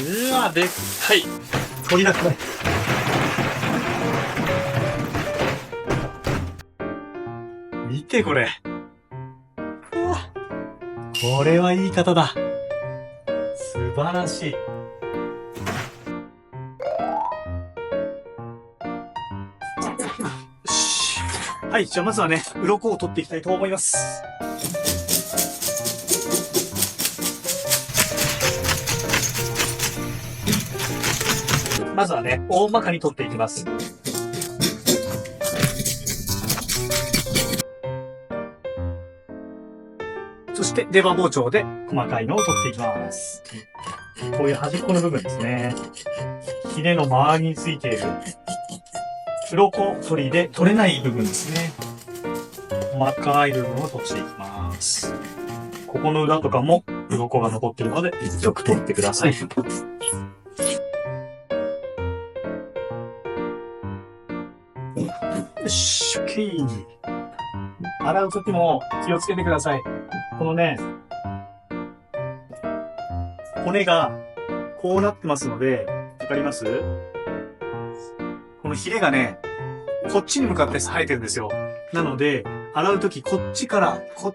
うわ、でっかい。取りだくない。見てこれ。うわ、これは言い方だ。素晴らしい。よし。はい、じゃあまずはね、鱗を取っていきたいと思います。まずはね、大まかに取っていきます。そして出刃包丁で細かいのを取っていきます。こういう端っこの部分ですね。ヒレの周りについている鱗取りで取れない部分ですね。細かい部分を取っていきます。ここの裏とかも鱗が残っているのでよく取ってください。よし、OK。洗うときも気をつけてください。このね、骨がこうなってますので、わかります？このヒレがね、こっちに向かって生えてるんですよ。なので、洗うときこっちからこう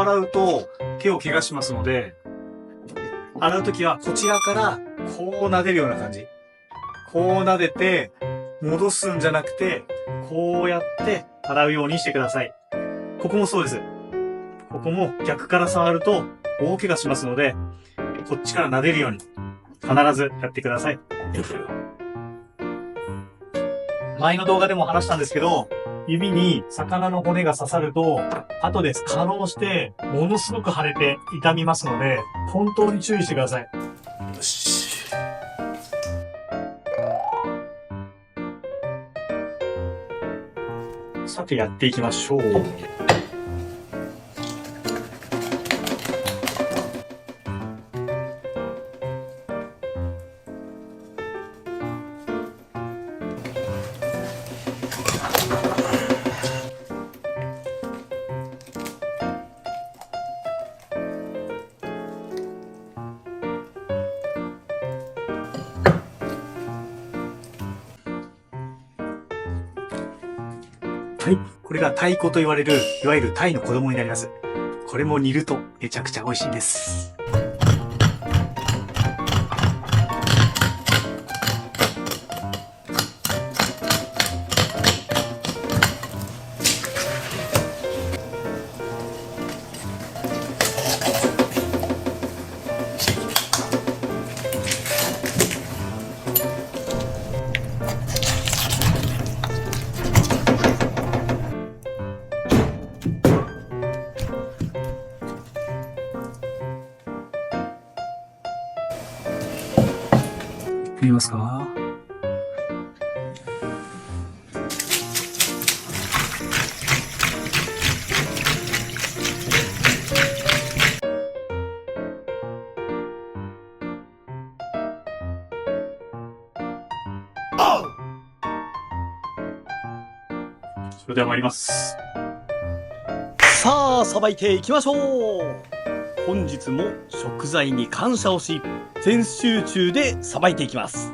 洗うと手を怪我しますので、洗うときはこちらからこう撫でるような感じ。こう撫でて、戻すんじゃなくて、こうやって洗うようにしてください。ここもそうです。ここも逆から触ると大怪我しますので、こっちから撫でるように必ずやってください。前の動画でも話したんですけど、指に魚の骨が刺さると、後で可能してものすごく腫れて痛みますので、本当に注意してください。よし。さてやっていきましょう。はい。これがタイコと言われる、いわゆるタイの子供になります。これも煮るとめちゃくちゃ美味しいんです。見えますか？それでは参ります。さあ、さばいていきましょう。本日も食材に感謝をし、全集中でさばいていきます。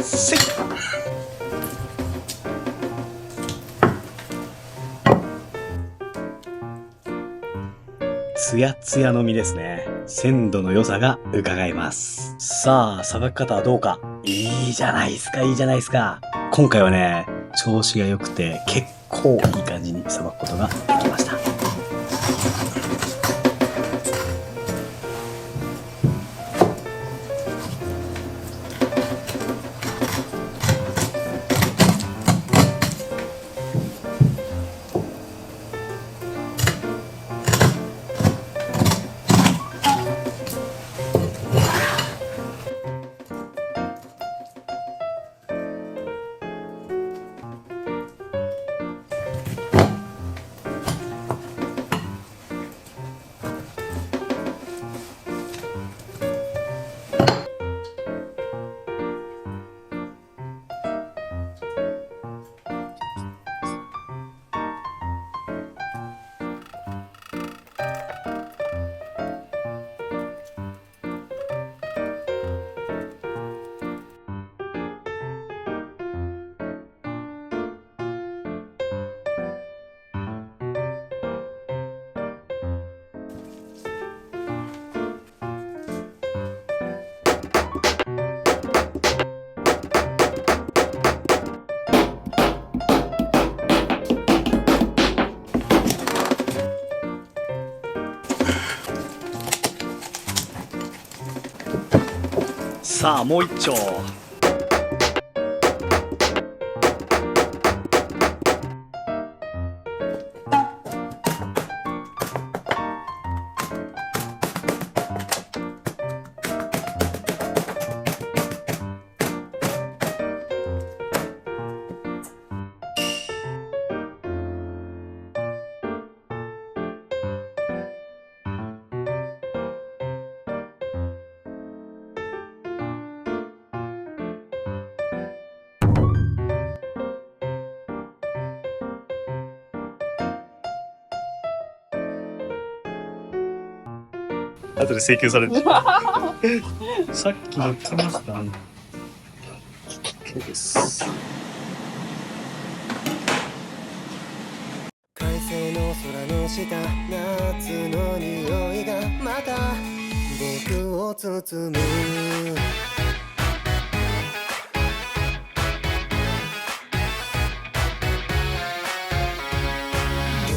せい。ツヤツヤの身ですね。鮮度の良さが伺えます。さあ、さばき方はどうか。いいじゃないですか、いいじゃないですか。今回はね、調子が良くて結構いい感じにさばくことができました。さあもう一丁。後で請求される。さっき乗ってましたね。OK です。快晴の空の下、夏の匂いがまた僕を包む。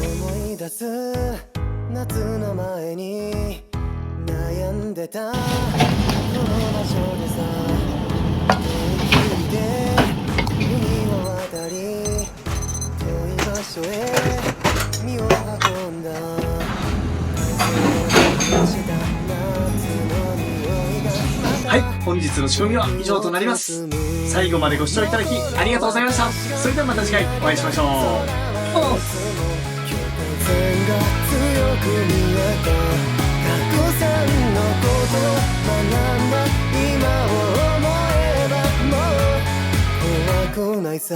思い出す夏の前に悩んでたこの場所でさ、遠い距離で海を渡り遠い場所へ身を運んだ。はい、本日の仕込みは以上となります。最後までご視聴いただきありがとうございました。それではまた次回お会いしましょう。たくさんのこと学んだ今を思えばもう怖くないさ。